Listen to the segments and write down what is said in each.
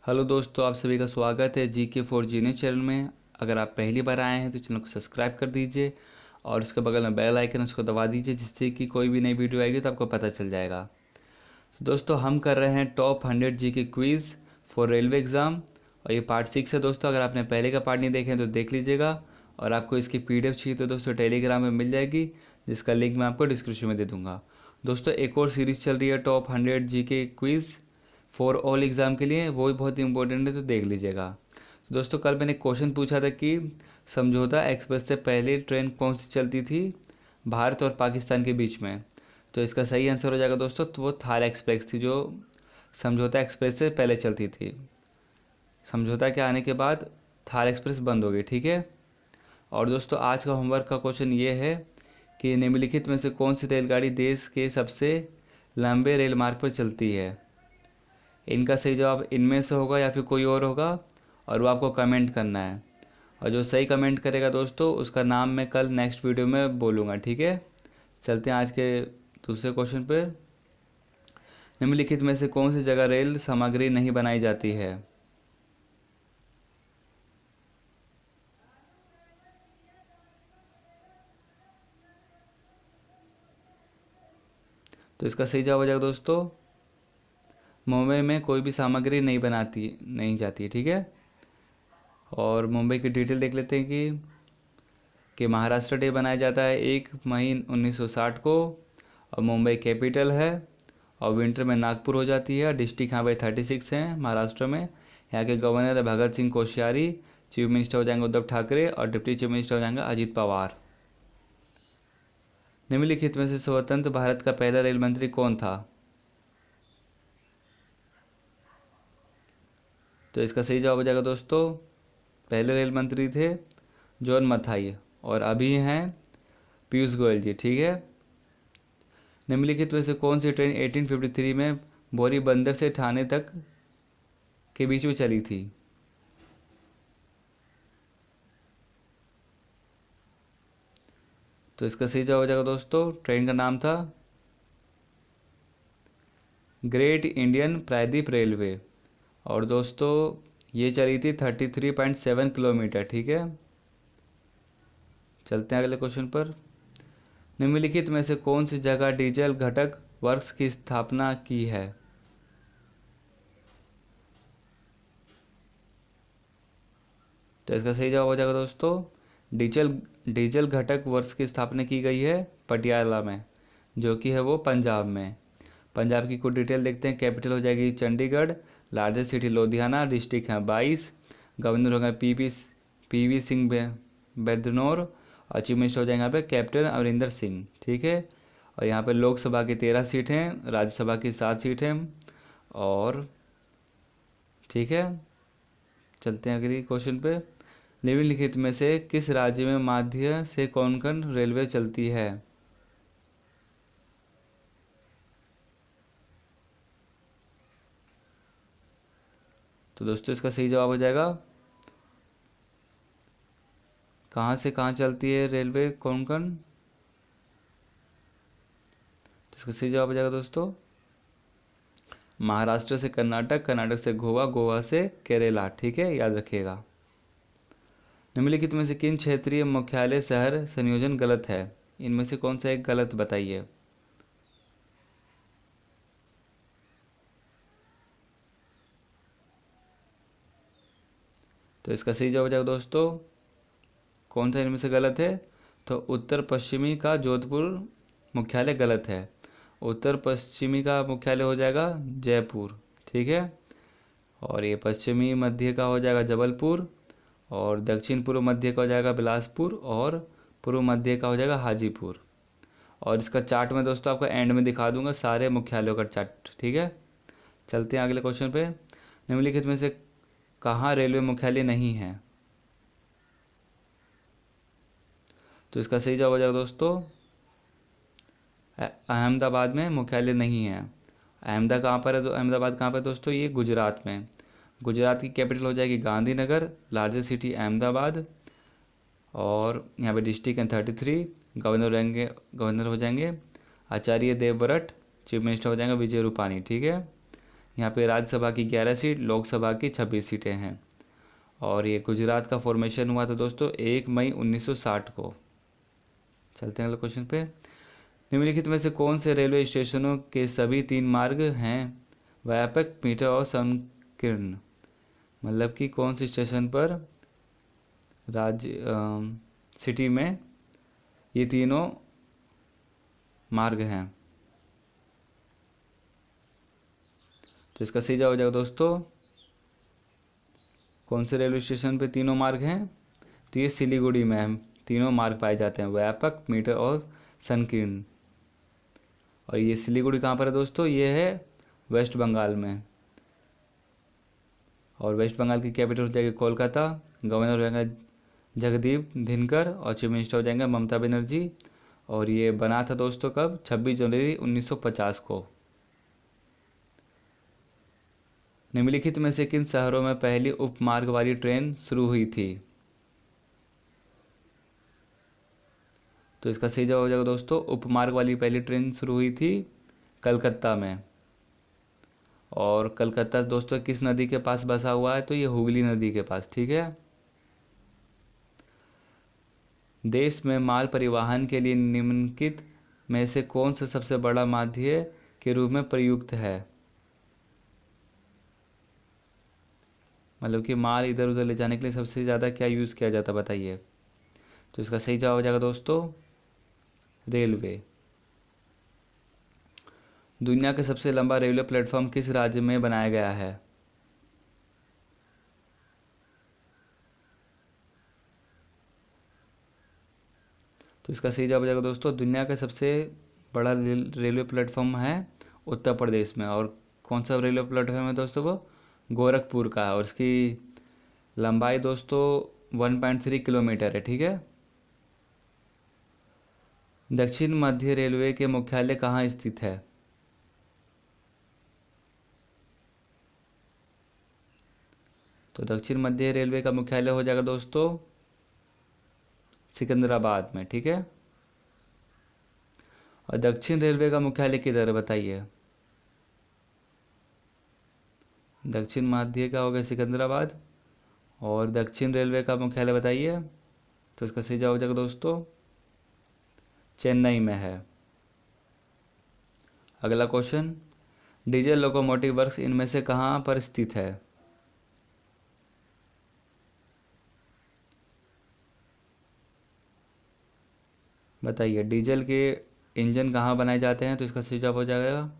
Hello दोस्तों, आप सभी का स्वागत है जीके फॉर जीनियस चैनल में। अगर आप पहली बार आए हैं तो चैनल को सब्सक्राइब कर दीजिए और उसके बगल में बेल आइकन उसको दबा दीजिए, जिससे कि कोई भी नई वीडियो आएगी तो आपको पता चल जाएगा। तो दोस्तों, हम कर रहे हैं top 100 GK quiz for railway exam और ये पार्ट 6 है। दोस्तों, अगर आपने पहले का पार्ट नहीं देखे हैं तो देख लीजिएगा। और आपको इसकी पीडीएफ चाहिए तो दोस्तों टेलीग्राम में मिल जाएगी, जिसका लिंक मैं आपको डिस्क्रिप्शन में दे दूँगा। दोस्तों, एक और सीरीज़ चल रही है top 100 GK quiz for all exam के लिए, वो भी बहुत इंपॉर्टेंट है, तो देख लीजिएगा। तो दोस्तों, कल मैंने क्वेश्चन पूछा था कि समझौता एक्सप्रेस से पहले ट्रेन कौन सी चलती थी भारत और पाकिस्तान के बीच में। तो इसका सही आंसर हो जाएगा दोस्तों, तो वो थार एक्सप्रेस थी जो समझौता एक्सप्रेस से पहले चलती थी। समझौता के आने के बाद थार एक्सप्रेस बंद हो गई, ठीक है। और दोस्तों, आज का होमवर्क का क्वेश्चन ये है कि निम्नलिखित में से कौन सी रेलगाड़ी देश के सबसे लंबे रेल मार्ग पर चलती है। इनका सही जवाब इनमें से होगा या फिर कोई और होगा, और वो आपको कमेंट करना है। और जो सही कमेंट करेगा दोस्तों, उसका नाम मैं कल नेक्स्ट वीडियो में बोलूँगा, ठीक है। चलते हैं आज के दूसरे क्वेश्चन पे। निम्नलिखित में से कौन सी जगह रेल सामग्री नहीं बनाई जाती है। तो इसका सही जवाब हो जाएगा दोस्तों, मुंबई में कोई भी सामग्री नहीं जाती है, ठीक है। और मुंबई की डिटेल देख लेते हैं कि महाराष्ट्र डे बनाया जाता है 1 मई 1960 को, और मुंबई कैपिटल है। और विंटर में नागपुर हो जाती है। डिस्ट्रिक्ट यहाँ पे 36 हैं महाराष्ट्र में। यहाँ के गवर्नर है भगत सिंह कोश्यारी। चीफ मिनिस्टर हो जाएंगे उद्धव ठाकरे, और डिप्टी चीफ मिनिस्टर हो जाएंगे अजीत पवार। निम्नलिखित में से स्वतंत्र भारत का पहला रेल मंत्री कौन था। तो इसका सही जवाब हो जाएगा दोस्तों, पहले रेल मंत्री थे जॉन मथाई, और अभी हैं पीयूष गोयल जी, ठीक है। निम्नलिखित में से कौन सी ट्रेन 1853 में बोरी बंदर से ठाणे तक के बीच में चली थी। तो इसका सही जवाब हो जाएगा दोस्तों, ट्रेन का नाम था ग्रेट इंडियन प्रायद्वीप रेलवे। और दोस्तों, ये चली थी 33.7 किलोमीटर, ठीक है। चलते हैं अगले क्वेश्चन पर। निम्नलिखित में से कौन सी जगह डीजल घटक वर्क्स की स्थापना की है। तो इसका सही जवाब हो जाएगा दोस्तों, डीजल डीजल घटक वर्क्स की स्थापना की गई है पटियाला में, जो कि है वो पंजाब में। पंजाब की कुछ डिटेल देखते हैं। कैपिटल हो जाएगी Chandigarh, largest city Ludhiana, district है 22, गवर्नर हो गए पीवी सिंह बेदनौर, और चीफ मिनिस्टर हो जाएंगे यहाँ पे कैप्टन अमरिंदर सिंह, ठीक है। और यहाँ पे लोकसभा की 13 सीट हैं, राज्यसभा की 7 सीट हैं, और ठीक है। चलते हैं अगली क्वेश्चन पे। निम्नलिखित में से किस राज्य में मध्य से कोंकण रेलवे चलती है। तो दोस्तों, इसका सही जवाब हो जाएगा, कहाँ से कहाँ चलती है रेलवे कोंकण। तो इसका सही जवाब हो जाएगा दोस्तों, महाराष्ट्र से कर्नाटक, कर्नाटक से गोवा, गोवा से केरला, ठीक है, याद रखिएगा। निम्नलिखित में से किन क्षेत्रीय मुख्यालय शहर संयोजन गलत है। इनमें से कौन सा एक गलत बताइए। तो इसका सही जवाब हो जाएगा दोस्तों, कौन सा इनमें से गलत है। तो उत्तर पश्चिमी का जोधपुर मुख्यालय गलत है। उत्तर पश्चिमी का मुख्यालय हो जाएगा जयपुर, ठीक है। और ये पश्चिमी मध्य का हो जाएगा जबलपुर, और दक्षिण पूर्व मध्य का हो जाएगा बिलासपुर, और पूर्व मध्य का हो जाएगा हाजीपुर। और इसका चार्ट मैं दोस्तों आपको एंड में दिखा दूंगा, सारे मुख्यालयों का चार्ट, ठीक है। चलते हैं अगले क्वेश्चन पे। निम्नलिखित में से कहाँ रेलवे मुख्यालय नहीं है। तो इसका सही जवाब हो जाएगा दोस्तों, अहमदाबाद में मुख्यालय नहीं है। अहमदाबाद कहाँ पर है, तो अहमदाबाद कहाँ पर है दोस्तों, ये गुजरात में। गुजरात की कैपिटल हो जाएगी गांधीनगर, लार्जेस्ट सिटी अहमदाबाद, और यहाँ पे डिस्ट्रिक्ट है 33। गवर्नर हो जाएंगे आचार्य देवव्रत, चीफ मिनिस्टर हो जाएंगे विजय रूपानी, ठीक है। यहाँ पे राज्यसभा की 11 सीट, लोकसभा की 26 सीटें हैं। और ये गुजरात का फॉर्मेशन हुआ था दोस्तों 1 मई 1960 को। चलते हैं अगले क्वेश्चन पे। निम्नलिखित में से कौन से रेलवे स्टेशनों के सभी 3 मार्ग हैं व्यापक, मीटर और संकीर्ण? मतलब कि कौन से स्टेशन पर राज्य सिटी में ये तीनों मार्ग हैं? तो इसका सही जवाब हो जाएगा दोस्तों, कौन से रेलवे स्टेशन पे तीनों मार्ग हैं? तो ये सिलीगुड़ी में हम तीनों मार्ग पाए जाते हैं, व्यापक, मीटर और संकीर्ण। और ये सिलीगुड़ी कहाँ पर है दोस्तों? ये है वेस्ट बंगाल में। और वेस्ट बंगाल की कैपिटल हो जाएगी कोलकाता। गवर्नर हो जाएगा जगदीप धनखड़ और चीफ मिनिस्टर हो जाएंगे ममता बनर्जी। और ये बना था दोस्तों कब? 26 जनवरी 1950 को। निम्नलिखित में से किन शहरों में पहली उपमार्ग वाली ट्रेन शुरू हुई थी? तो इसका सही जवाब हो जाएगा दोस्तों, उपमार्ग वाली पहली ट्रेन शुरू हुई थी कलकत्ता में। और कलकत्ता दोस्तों किस नदी के पास बसा हुआ है? तो ये हुगली नदी के पास, ठीक है। देश में माल परिवहन के लिए निम्नलिखित में से कौन सा सबसे बड़ा माध्यम के रूप में प्रयुक्त है? मतलब कि माल इधर उधर ले जाने के लिए सबसे ज़्यादा क्या यूज़ किया जाता है, बताइए। तो इसका सही जवाब हो जाएगा दोस्तों, रेलवे। दुनिया का सबसे लंबा रेलवे प्लेटफॉर्म किस राज्य में बनाया गया है? तो इसका सही जवाब हो जाएगा दोस्तों, दुनिया का सबसे बड़ा रेलवे प्लेटफॉर्म है उत्तर प्रदेश में। और कौन सा रेलवे प्लेटफॉर्म है दोस्तों? वो गोरखपुर का है। और इसकी लंबाई दोस्तों 1.3 किलोमीटर है, ठीक है। दक्षिण मध्य रेलवे के मुख्यालय कहाँ स्थित है? तो दक्षिण मध्य रेलवे का मुख्यालय हो जाएगा दोस्तों सिकंदराबाद में, ठीक है। और दक्षिण रेलवे का मुख्यालय किधर है, बताइए। दक्षिण मध्य का हो गया सिकंदराबाद। और दक्षिण रेलवे का मुख्यालय बताइए। तो इसका सही जवाब हो जाएगा दोस्तों, चेन्नई में है। अगला क्वेश्चन, डीजल लोकोमोटिव वर्क्स इनमें से कहाँ पर स्थित है? बताइए, डीजल के इंजन कहाँ बनाए जाते हैं? तो इसका सही जवाब हो जाएगा,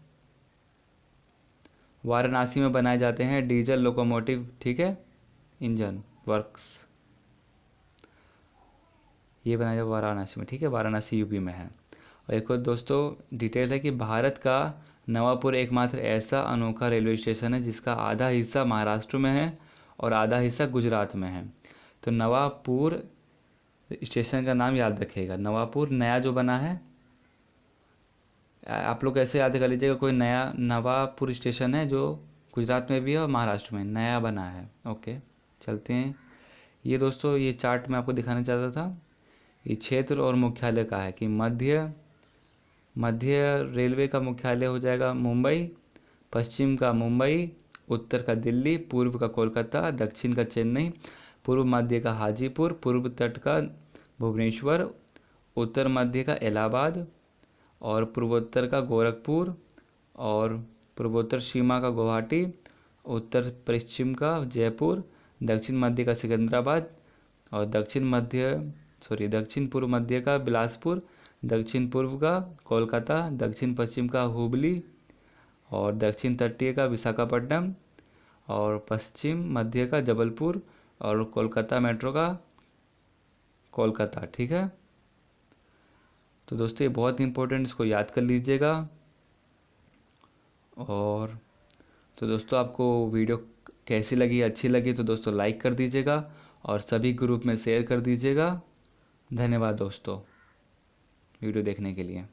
वाराणसी में बनाए जाते हैं डीजल लोकोमोटिव, ठीक है, इंजन वर्क्स। ये बनाया जाए वाराणसी में, ठीक है, वाराणसी यूपी में है। और एक और दोस्तों डिटेल है कि भारत का नवापुर एकमात्र ऐसा अनोखा रेलवे स्टेशन है जिसका आधा हिस्सा महाराष्ट्र में है और आधा हिस्सा गुजरात में है। तो नवापुर स्टेशन का नाम याद रखिएगा, नवापुर नया जो बना है। आप लोग ऐसे याद कर लीजिएगा, कोई नया नवापुर स्टेशन है जो गुजरात में भी है और महाराष्ट्र में नया बना है। ओके, चलते हैं। ये दोस्तों ये चार्ट मैं आपको दिखाना चाहता था। ये क्षेत्र और मुख्यालय का है कि मध्य रेलवे का मुख्यालय हो जाएगा मुंबई, पश्चिम का मुंबई, उत्तर का दिल्ली, पूर्व का कोलकाता, दक्षिण का चेन्नई, पूर्व मध्य का हाजीपुर, पूर्व तट का भुवनेश्वर, उत्तर मध्य का इलाहाबाद, और पूर्वोत्तर का गोरखपुर, और पूर्वोत्तर सीमा का गुवाहाटी, उत्तर पश्चिम का जयपुर, दक्षिण मध्य का सिकंदराबाद, और दक्षिण पूर्व मध्य का बिलासपुर, दक्षिण पूर्व का कोलकाता, दक्षिण पश्चिम का हुबली, और दक्षिण तटीय का विशाखापट्टनम, और पश्चिम मध्य का जबलपुर, और कोलकाता मेट्रो का कोलकाता, ठीक है। तो दोस्तों ये बहुत इंपॉर्टेंट, इसको याद कर लीजिएगा। और तो दोस्तों आपको वीडियो कैसी लगी, अच्छी लगी तो दोस्तों लाइक कर दीजिएगा और सभी ग्रुप में शेयर कर दीजिएगा। धन्यवाद दोस्तों वीडियो देखने के लिए।